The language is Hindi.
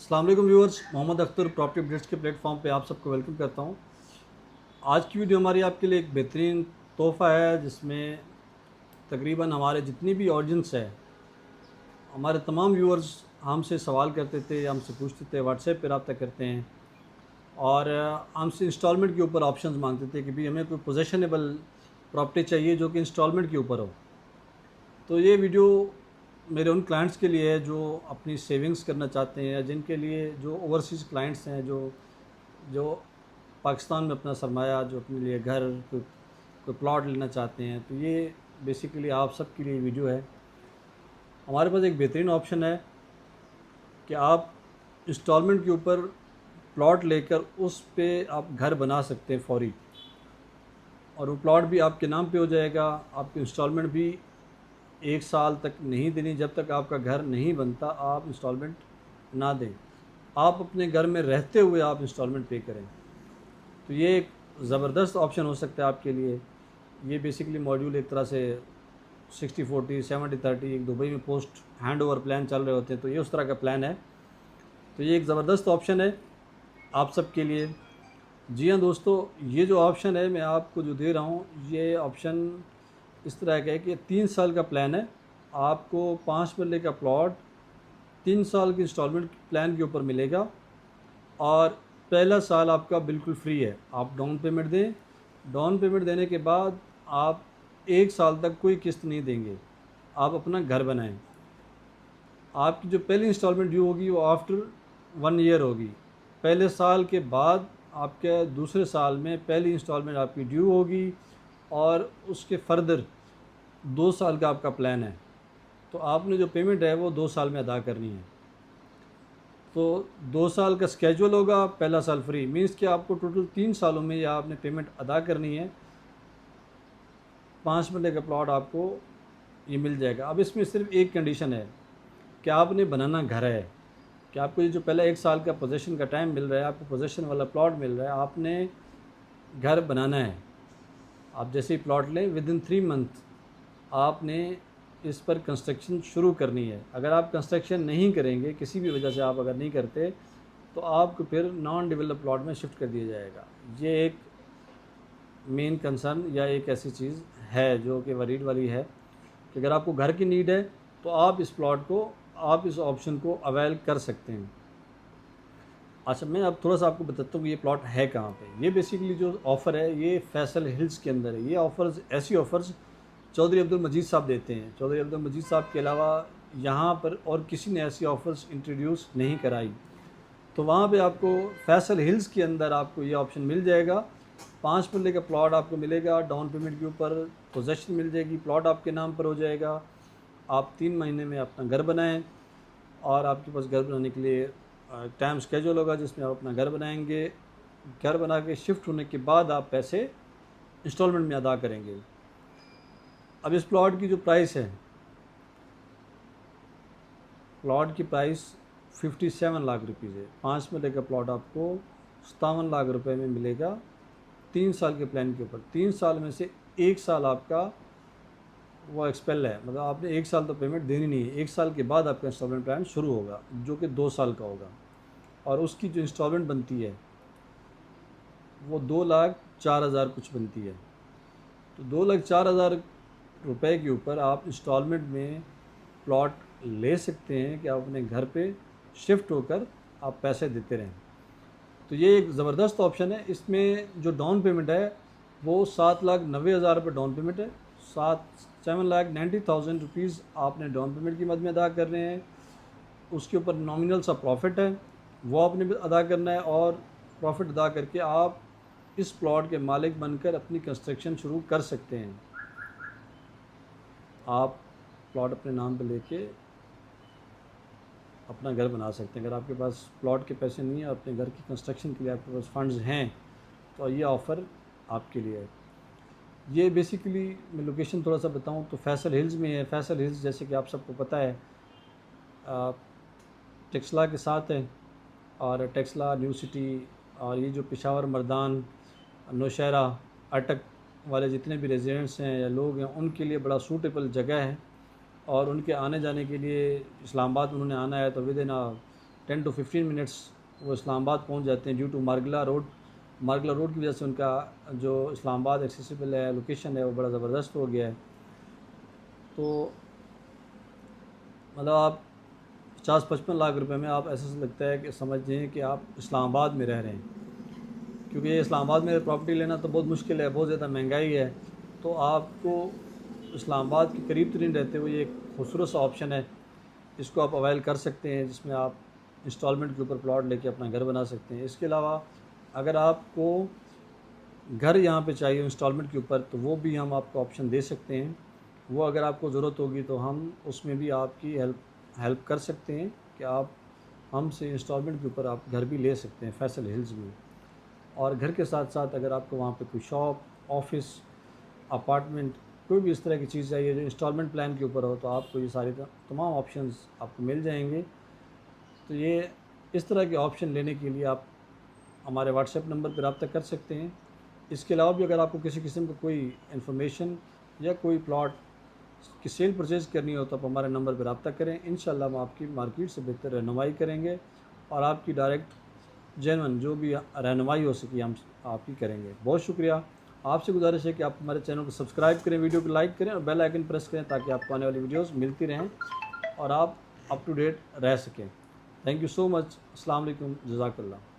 अस्सलाम वालेकुम viewers, Mohammad Akhtar property updates के प्लेटफॉर्म पे आप सबको वेलकम करता हूँ। आज की वीडियो हमारी आपके लिए एक बेहतरीन तोहफ़ा है जिसमें तकरीबन हमारे जितनी भी ऑडियंस है, हमारे तमाम व्यूअर्स हमसे सवाल करते थे, हमसे पूछते थे, व्हाट्सएप पे रब्ता करते हैं और हमसे इंस्टॉलमेंट के ऊपर ऑप्शंस मांगते थे कि भाई हमें कोई पोजेशनेबल प्रॉपर्टी चाहिए जो कि इंस्टॉलमेंट के ऊपर हो। तो ये वीडियो मेरे उन क्लाइंट्स के लिए है जो अपनी सेविंग्स करना चाहते हैं या जिनके लिए जो ओवरसीज़ क्लाइंट्स हैं जो जो पाकिस्तान में अपना सरमाया जो अपने लिए घर कोई प्लॉट लेना चाहते हैं। तो ये बेसिकली आप सब के लिए वीडियो है। हमारे पास एक बेहतरीन ऑप्शन है कि आप इंस्टॉलमेंट के ऊपर प्लॉट लेकर उस पे आप घर बना सकते हैं फौरी, और वो प्लॉट भी आपके नाम पे हो जाएगा। आपकी इंस्टॉलमेंट भी 1 साल तक नहीं देनी, जब तक आपका घर नहीं बनता आप इंस्टॉलमेंट ना दें। आप अपने घर में रहते हुए आप इंस्टॉलमेंट पे करें। तो ये एक ज़बरदस्त ऑप्शन हो सकता है आपके लिए। ये बेसिकली मॉड्यूल एक तरह से 60-40 70-30 एक दुबई में पोस्ट हैंड ओवर प्लान चल रहे होते हैं, तो ये उस तरह का प्लान है। तो ये एक ज़बरदस्त ऑप्शन है आप सब के लिए। जी हाँ दोस्तों, ये जो ऑप्शन है मैं आपको जो दे रहा हूँ, ये ऑप्शन इस तरह का है कि 3 साल का प्लान है। आपको 5 मरले का प्लॉट 3 साल की इंस्टॉलमेंट प्लान के ऊपर मिलेगा और पहला साल आपका बिल्कुल फ्री है। आप डाउन पेमेंट दें, डाउन पेमेंट देने के बाद आप 1 साल तक कोई किस्त नहीं देंगे, आप अपना घर बनाएं। आपकी जो पहली इंस्टॉलमेंट ड्यू होगी वो आफ्टर 1 ईयर होगी। पहले साल के बाद आपके दूसरे साल में पहली इंस्टॉलमेंट आपकी ड्यू होगी और उसके फर्दर 2 साल का आपका प्लान है। तो आपने जो पेमेंट है वो 2 साल में अदा करनी है। तो 2 साल का स्केजुअल होगा, पहला साल फ्री, मीन्स कि आपको टोटल 3 सालों में या आपने पेमेंट अदा करनी है। 5 मरले का प्लॉट आपको ये मिल जाएगा। अब इसमें सिर्फ एक कंडीशन है कि आपने बनाना घर है, कि आपको ये जो पहला 1 साल का पोजेसन का टाइम मिल रहा है, आपको पोजेसन वाला प्लॉट मिल रहा है, आपने घर बनाना है। आप जैसे ही प्लॉट लें विद इन 3 मंथ आपने इस पर कंस्ट्रक्शन शुरू करनी है। अगर आप कंस्ट्रक्शन नहीं करेंगे, किसी भी वजह से आप अगर नहीं करते, तो आपको फिर नॉन डेवलप प्लॉट में शिफ्ट कर दिया जाएगा। ये एक मेन कंसर्न या एक ऐसी चीज़ है जो कि वरीड वाली है कि अगर आपको घर की नीड है तो आप इस प्लॉट को, आप इस ऑप्शन को अवेल कर सकते हैं। अच्छा, मैं अब थोड़ा सा आपको बताता हूँ कि ये प्लॉट है कहाँ पे। ये बेसिकली जो ऑफ़र है ये फैसल हिल्स के अंदर है। ये ऑफ़र्स, ऐसी ऑफ़र्स चौधरी अब्दुल मजीद साहब देते हैं। चौधरी अब्दुल मजीद साहब के अलावा यहाँ पर और किसी ने ऐसी ऑफ़र्स इंट्रोड्यूस नहीं कराई। तो वहाँ पे आपको फैसल हिल्स के अंदर आपको ये ऑप्शन मिल जाएगा। 5 मरले का प्लॉट आपको मिलेगा, डाउन पेमेंट के ऊपर पोजेसन मिल जाएगी, प्लॉट आपके नाम पर हो जाएगा। आप 3 महीने में अपना घर बनाएं और आपके पास घर बनाने के लिए टाइम स्केड्यूल होगा जिसमें आप अपना घर बनाएंगे। घर बना के शिफ्ट होने के बाद आप पैसे इंस्टॉलमेंट में अदा करेंगे। अब इस प्लॉट की जो प्राइस है, प्लॉट की प्राइस 57 लाख रुपीज़ है। 5 मरले का प्लॉट आपको 57 लाख रुपए में मिलेगा 3 साल के प्लान के ऊपर। 3 साल में से 1 साल आपका वो एक्सपेल है, मतलब आपने 1 साल तो पेमेंट देनी नहीं है। 1 साल के बाद आपका इंस्टॉलमेंट प्लान शुरू होगा जो कि 2 साल का होगा, और उसकी जो इंस्टॉलमेंट बनती है वो 2,04,000 कुछ बनती है। तो 2,04,000 रुपए के ऊपर आप इंस्टॉलमेंट में प्लॉट ले सकते हैं कि आप अपने घर पे शिफ्ट होकर आप पैसे देते रहें। तो ये एक ज़बरदस्त ऑप्शन है। इसमें जो डाउन पेमेंट है वो 7,90,000 रुपये डाउन पेमेंट है। 7,90,000 रुपीज़ आपने डाउन पेमेंट की मद में अदा करने हैं। उसके ऊपर नॉमिनल सा प्रॉफिट है वो आपने भी अदा करना है, और प्रॉफिट अदा करके आप इस प्लॉट के मालिक बनकर अपनी कंस्ट्रक्शन शुरू कर सकते हैं। आप प्लॉट अपने नाम पे लेके अपना घर बना सकते हैं। अगर आपके पास प्लॉट के पैसे नहीं है, अपने घर की कंस्ट्रक्शन के लिए आपके पास फंड्स हैं, तो ये ऑफ़र आपके लिए है। ये बेसिकली मैं लोकेशन थोड़ा सा बताऊं तो फैसल हिल्स में है। फैसल हिल्स जैसे कि आप सबको पता है टेक्सला के साथ है, और टेक्सला, न्यू सिटी, और ये जो पेशावर, मर्दान, नौशहरा, अटक वाले जितने भी रेजिडेंट्स हैं या लोग हैं उनके लिए बड़ा सूटेबल जगह है। और उनके आने जाने के लिए इस्लामाबाद उन्होंने आना है तो विद इन 10 to 15 मिनट्स वो इस्लामाबाद पहुंच जाते हैं ड्यू टू मार्गला रोड की वजह से उनका जो इस्लामाबाद एक्सेसिबल है लोकेशन है वो बड़ा ज़बरदस्त हो गया है। तो मतलब आप 50-55 लाख रुपए में आप ऐसा लगता है कि समझें कि आप इस्लामाबाद में रह रहे हैं, क्योंकि ये इस्लामाबाद में प्रॉपर्टी लेना तो बहुत मुश्किल है, बहुत ज़्यादा महंगाई है। तो आपको इस्लामाबाद के करीब तरीन रहते हुए ये एक खूबसूरत सा ऑप्शन है, इसको आप अवेल कर सकते हैं, जिसमें आप इंस्टॉलमेंट के ऊपर प्लॉट लेके अपना घर बना सकते हैं। इसके अलावा अगर आपको घर यहाँ पे चाहिए इंस्टॉलमेंट के ऊपर, तो वो भी हम आपको ऑप्शन दे सकते हैं। वो अगर आपको ज़रूरत होगी तो हम उसमें भी आपकी हेल्प कर सकते हैं कि आप हमसे इंस्टॉलमेंट के ऊपर आप घर भी ले सकते हैं फैसल हिल्स में। और घर के साथ साथ अगर आपको वहाँ पे कोई शॉप, ऑफिस, अपार्टमेंट, कोई भी इस तरह की चीज़ चाहिए जो इंस्टॉलमेंट प्लान के ऊपर हो, तो आपको ये सारे तमाम ऑप्शंस आपको मिल जाएंगे। तो ये इस तरह के ऑप्शन लेने के लिए आप हमारे व्हाट्सएप नंबर पर रब्ता कर सकते हैं। इसके अलावा भी अगर आपको किसी किस्म का कोई इन्फॉर्मेशन या कोई प्लॉट की सेल परचेज़ करनी हो तो आप हमारे नंबर पर रब्ता करें। इंशाल्लाह हम आपकी मार्केट से बेहतर रहनुमाई करेंगे और आपकी डायरेक्ट जेन्युइन जो भी रहनुमाई हो सके हम आपकी करेंगे। बहुत शुक्रिया। आपसे गुजारिश है कि आप हमारे चैनल को सब्सक्राइब करें, वीडियो को लाइक करें और बेल आइकन प्रेस करें ताकि आपको आने वाली वीडियोस मिलती रहें और आप अप टू डेट रह सकें। Thank you so much. अस्सलाम वालेकुम, जज़ाकल्लाह।